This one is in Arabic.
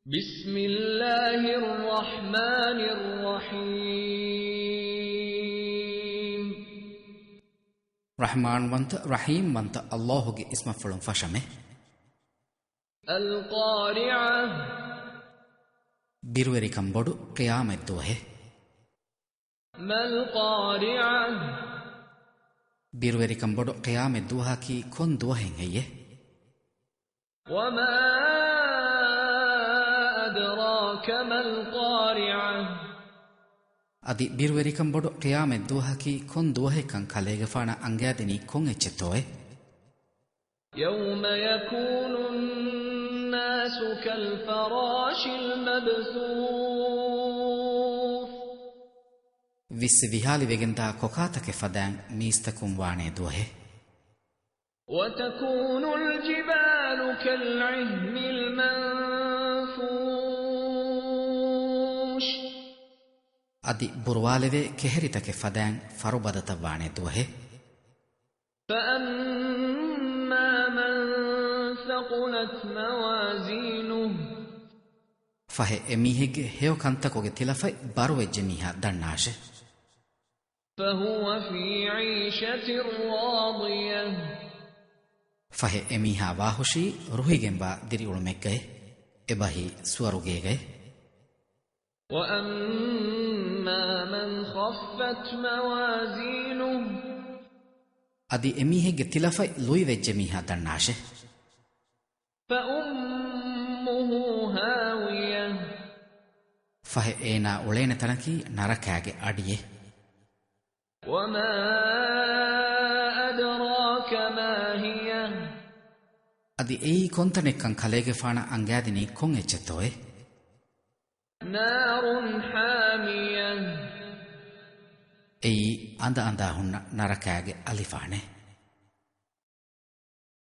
بسم الله الرحمن الرحيم رحمن وانت رحيم وانت الله جي اسم فلون فشمه القارعة بيرويري كمبودو قيام الدوه ما القارعة بيرويري كمبودو قيام الدوها كي كون دوهن هي وما أدراك ما القارعة أدي بيرويري كمبودو قيام الدوها كي كون دوه كان كاليغ فانا أنجادني كون اتشتوه يوم يكون الناس كالفراش المبثوث ويس ويهالي ويگندا كوكاتك فدان ميستكم واني دوه وتكون الجبال كالعهن المنفوش أدي بروالي كهريتك فدان فروبادت واني دوه فأما من ثقلت موازينه فهي اميهگ هيو كانتكوگه تلفاي باروه جميها دناشه فهو في عيشة راضية فهي اميها واهوشي روحيگن با ديري اولمگه اباهي سوروگه وأما من خفت موازينه ادي اميهگ تلفاي لوي وجميها دناشه فأمه هاوية فهي اينا اولين تنكي نركاگه اديه وما أدراك ما هي ادي اي كونتنكن كاليگه فانا انگادني كون اتشتوه نار حامية اي اندا هن نركاگه اليفانه